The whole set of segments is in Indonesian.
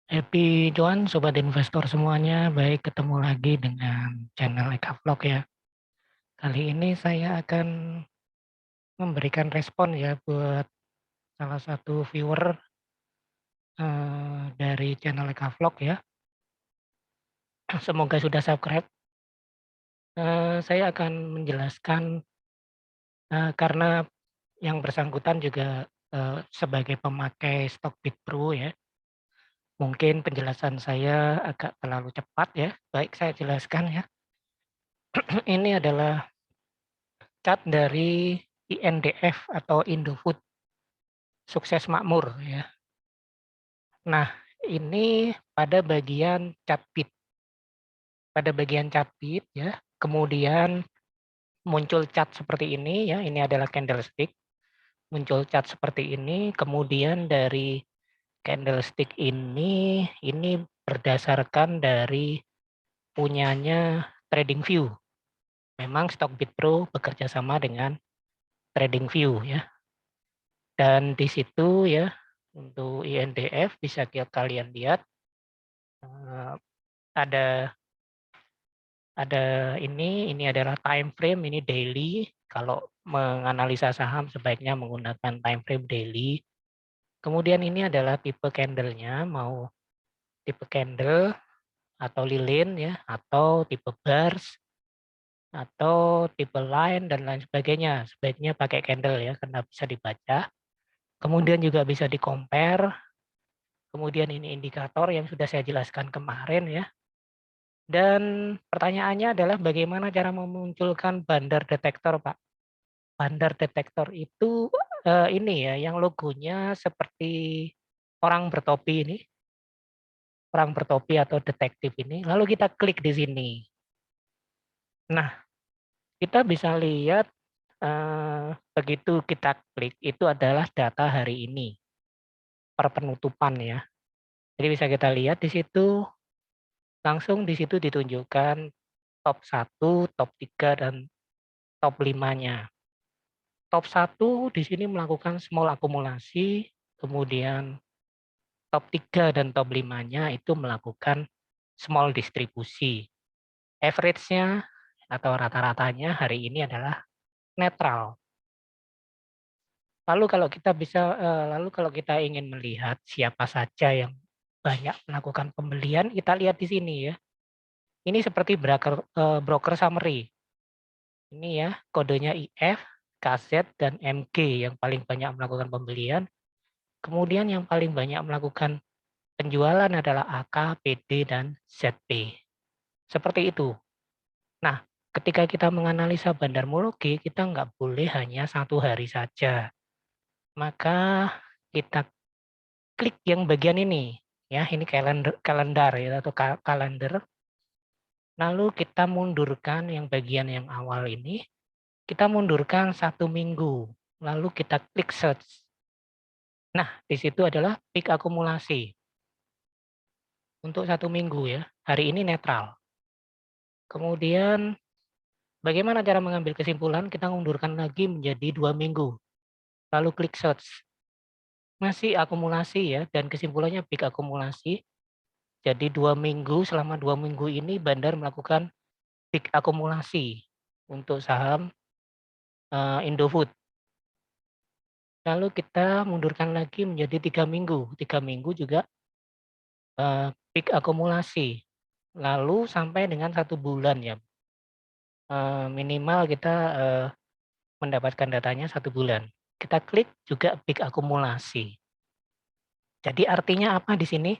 Happy Cuan, Sobat Investor semuanya. Baik, ketemu lagi dengan channel Eka Vlog ya. Kali ini saya akan memberikan respon ya buat salah satu viewer dari channel Eka Vlog ya. Semoga sudah subscribe. Saya akan menjelaskan karena yang bersangkutan juga sebagai pemakai Stockbit Pro ya. Mungkin penjelasan saya agak terlalu cepat ya. Baik, saya jelaskan ya. Ini adalah chart dari INDF atau Indofood Sukses Makmur ya. Nah, ini pada bagian chart bit. Pada bagian chart bit ya, kemudian muncul chart seperti ini ya, ini adalah candlestick. Muncul chart seperti ini, kemudian dari candlestick ini berdasarkan dari punyanya TradingView. Memang Stockbit Pro bekerja sama dengan TradingView ya. Dan di situ ya, untuk INDF bisa kalian lihat ada ini adalah time frame, ini daily. Kalau menganalisa saham sebaiknya menggunakan time frame daily. Kemudian ini adalah tipe candlenya, mau tipe candle atau lilin ya, atau tipe bars atau tipe line dan lain sebagainya. Sebaiknya pakai candle ya, karena bisa dibaca. Kemudian juga bisa di compare. Kemudian ini indikator yang sudah saya jelaskan kemarin ya. Dan pertanyaannya adalah bagaimana cara memunculkan bandar detektor, Pak? Bandar detektor itu ini ya, yang logonya seperti orang bertopi ini, orang bertopi atau detektif ini. Lalu kita klik di sini. Nah, kita bisa lihat begitu kita klik itu adalah data hari ini per penutupan ya. Jadi bisa kita lihat di situ langsung di situ ditunjukkan top 1, top 3 dan top 5-nya. Top 1 di sini melakukan small akumulasi, kemudian top 3 dan top 5-nya itu melakukan small distribusi. Average-nya atau rata-ratanya hari ini adalah netral. Lalu kalau kita ingin melihat siapa saja yang banyak melakukan pembelian, kita lihat di sini ya. Ini seperti broker summary. Ini ya, kodenya IF, KZ, dan MG yang paling banyak melakukan pembelian. Kemudian yang paling banyak melakukan penjualan adalah AK, PD, dan ZP. Seperti itu. Nah, ketika kita menganalisa bandarmologi, kita nggak boleh hanya satu hari saja. Maka kita klik yang bagian ini. Ya, ini kalender ya, atau kalender. Lalu kita mundurkan yang bagian yang awal ini. Kita mundurkan 1 minggu. Lalu kita klik search. Nah, di situ adalah peak akumulasi. Untuk 1 minggu ya, hari ini netral. Kemudian bagaimana cara mengambil kesimpulan? Kita mundurkan lagi menjadi 2 minggu. Lalu klik search. Masih akumulasi ya, dan kesimpulannya peak akumulasi. Jadi 2 minggu, selama 2 minggu ini Bandar melakukan peak akumulasi untuk saham Indofood. Lalu kita mundurkan lagi menjadi 3 minggu. 3 minggu juga peak akumulasi. Lalu sampai dengan 1 bulan ya. Minimal kita mendapatkan datanya 1 bulan. Kita klik juga peak akumulasi. Jadi artinya apa di sini?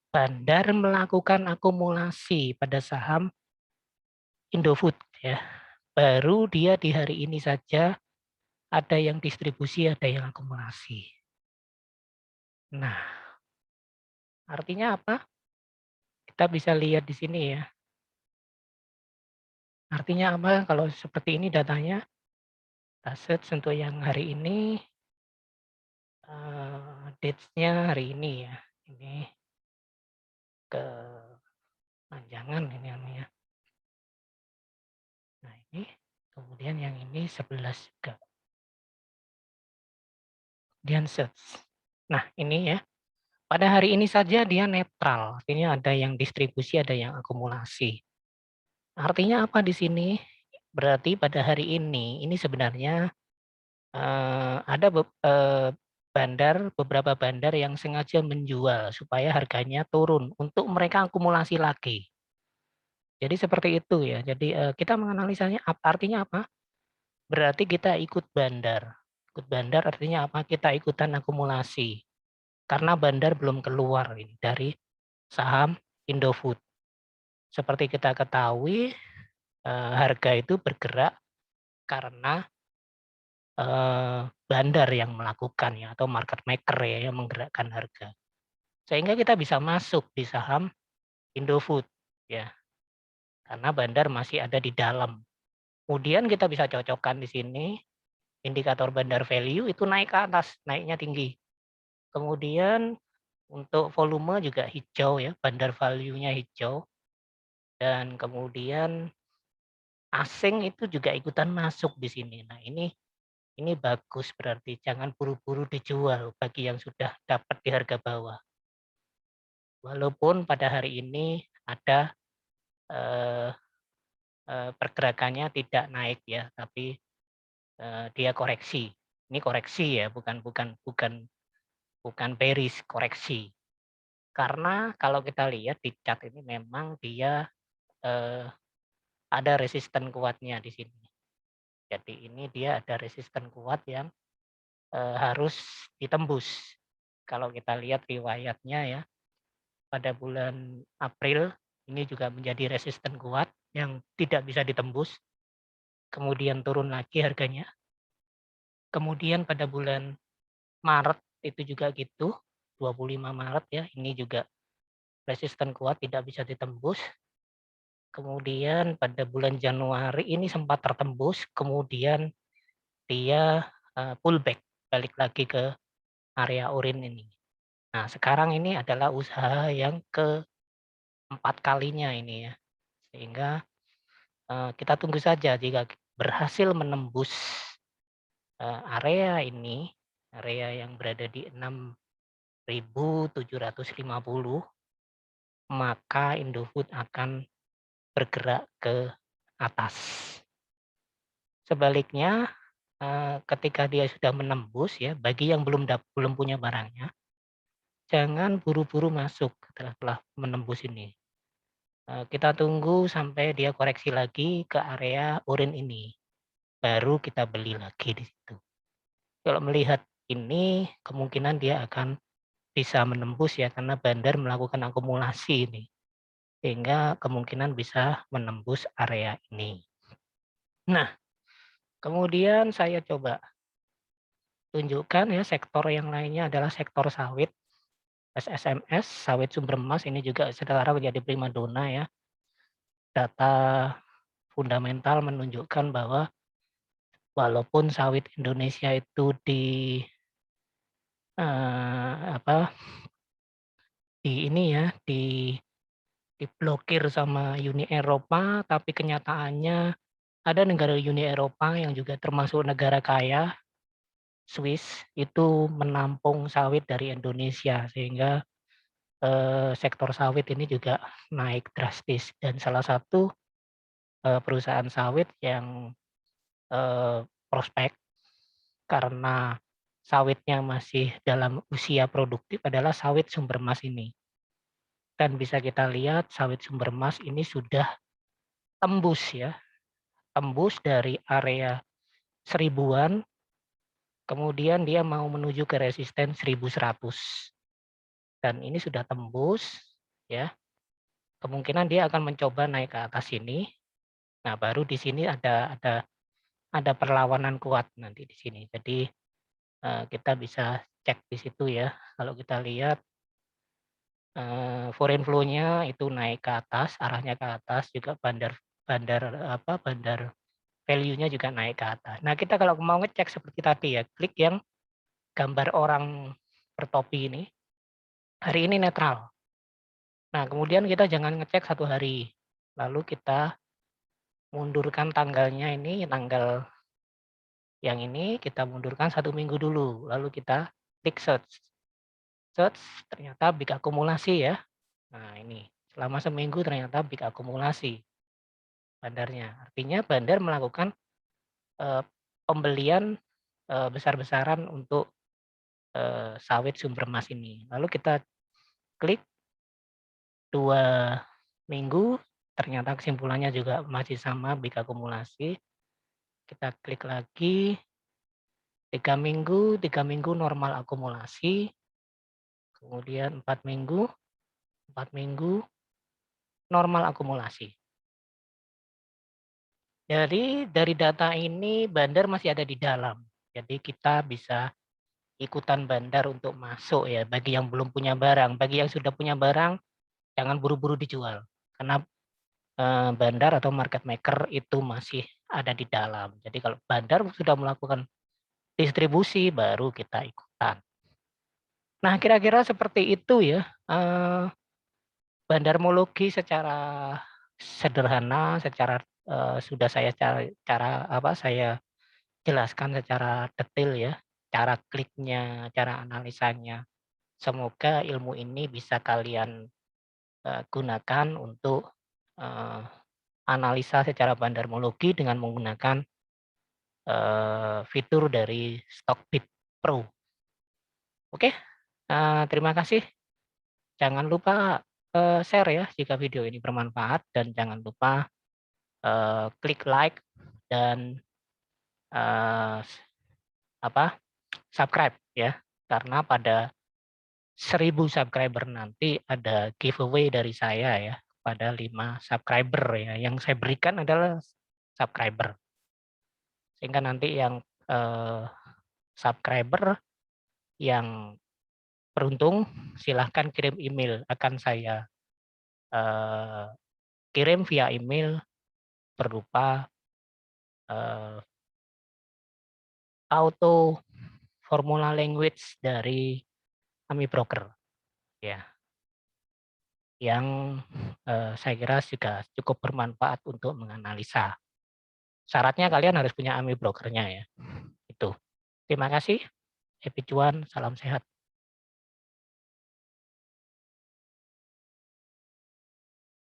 Bandar melakukan akumulasi pada saham Indofood ya. Baru dia di hari ini saja ada yang distribusi, ada yang akumulasi. Nah, artinya apa? Kita bisa lihat di sini ya. Artinya apa kalau seperti ini datanya? Kita search untuk yang hari ini, dates-nya hari ini ya. Ini kepanjangan ini namanya. Nah ini, kemudian yang ini 11 juga. Kemudian search. Nah ini ya, Pada hari ini saja dia netral, artinya ada yang distribusi, ada yang akumulasi. Artinya apa di sini? Berarti pada hari ini sebenarnya ada beberapa bandar yang sengaja menjual supaya harganya turun untuk mereka akumulasi lagi. Jadi seperti itu ya. Jadi kita menganalisanya artinya apa? Berarti kita ikut bandar. Ikut bandar artinya apa? Kita ikutan akumulasi. Karena bandar belum keluar ini dari saham Indofood. Seperti kita ketahui, harga itu bergerak karena bandar yang melakukan ya, atau market maker ya yang menggerakkan harga. Sehingga kita bisa masuk di saham Indofood ya, karena bandar masih ada di dalam. Kemudian kita bisa cocokkan di sini indikator bandar value itu naik ke atas, naiknya tinggi. Kemudian untuk volume juga hijau ya, bandar value-nya hijau. Dan kemudian asing itu juga ikutan masuk di sini. Nah, ini bagus, berarti jangan buru-buru dijual bagi yang sudah dapat di harga bawah. Walaupun pada hari ini ada eh, pergerakannya tidak naik ya, tapi dia koreksi. Ini koreksi ya, bukan bukan bukan bukan bearish, koreksi. Karena kalau kita lihat di chart ini memang dia ada resisten kuatnya di sini. Jadi ini dia ada resisten kuat yang harus ditembus. Kalau kita lihat riwayatnya ya, pada bulan April ini juga menjadi resisten kuat yang tidak bisa ditembus. Kemudian turun lagi harganya. Kemudian pada bulan Maret itu juga gitu, 25 Maret ya, ini juga resisten kuat tidak bisa ditembus. Kemudian pada bulan Januari ini sempat tertembus, kemudian dia pullback, balik lagi ke area orange ini. Nah, sekarang ini adalah usaha yang keempat kalinya ini ya. Sehingga kita tunggu saja jika berhasil menembus area ini, area yang berada di 6.750, maka Indofood akan bergerak ke atas. Sebaliknya, ketika dia sudah menembus ya, bagi yang belum punya barangnya, jangan buru-buru masuk setelah menembus ini. Kita tunggu sampai dia koreksi lagi ke area orange ini, baru kita beli lagi di situ. Kalau melihat ini, kemungkinan dia akan bisa menembus ya, karena bandar melakukan akumulasi ini, sehingga kemungkinan bisa menembus area ini. Nah, kemudian saya coba tunjukkan ya sektor yang lainnya adalah sektor sawit, SSMS, sawit sumber emas ini juga sekarang menjadi primadona ya. Data fundamental menunjukkan bahwa walaupun sawit Indonesia itu apa, di ini ya, diblokir sama Uni Eropa, tapi kenyataannya ada negara Uni Eropa yang juga termasuk negara kaya, Swiss, itu menampung sawit dari Indonesia, sehingga sektor sawit ini juga naik drastis. Dan salah satu perusahaan sawit yang prospek karena sawitnya masih dalam usia produktif adalah sawit sumber emas ini. Dan bisa kita lihat sawit sumber emas ini sudah tembus ya, tembus dari area 1000-an, kemudian dia mau menuju ke resisten 1100. Dan ini sudah tembus ya. Kemungkinan dia akan mencoba naik ke atas ini. Nah, baru di sini ada perlawanan kuat nanti di sini. Jadi kita bisa cek di situ ya. Kalau kita lihat foreign flow-nya itu naik ke atas, arahnya ke atas, juga bandar bandar bandar value-nya juga naik ke atas. Nah, kita kalau mau ngecek seperti tadi ya, klik yang gambar orang bertopi ini, hari ini netral. Nah, kemudian kita jangan ngecek satu hari, lalu kita mundurkan tanggalnya ini, tanggal yang ini kita mundurkan 1 minggu dulu, lalu kita klik search. Search, ternyata big akumulasi ya. Nah ini, selama seminggu ternyata big akumulasi bandarnya. Artinya bandar melakukan pembelian besar-besaran untuk sawit sumber emas ini. Lalu kita klik 2 minggu, ternyata kesimpulannya juga masih sama big akumulasi. Kita klik lagi 3 minggu normal akumulasi, kemudian 4 minggu normal akumulasi. Jadi dari data ini bandar masih ada di dalam. Jadi kita bisa ikutan bandar untuk masuk ya bagi yang belum punya barang. Bagi yang sudah punya barang jangan buru-buru dijual. Karena bandar atau market maker itu masih ada di dalam. Jadi kalau bandar sudah melakukan distribusi baru kita ikutan. Nah, kira-kira seperti itu ya. Bandarmologi secara sederhana, secara sudah saya saya jelaskan secara detail ya, cara kliknya, cara analisanya. Semoga ilmu ini bisa kalian gunakan untuk analisa secara bandarmologi dengan menggunakan fitur dari Stockbit Pro. Oke, terima kasih. Jangan lupa share ya jika video ini bermanfaat dan jangan lupa klik like dan subscribe ya. Karena pada 1000 subscriber nanti ada giveaway dari saya ya pada 5 subscriber ya. Yang saya berikan adalah subscriber. Sehingga nanti yang subscriber yang beruntung silahkan kirim email, akan saya kirim via email berupa auto formula language dari AmiBroker ya, yang saya kira juga cukup bermanfaat untuk menganalisa. Syaratnya kalian harus punya AmiBroker-nya ya. Itu. Terima kasih. Happy cuan, salam sehat.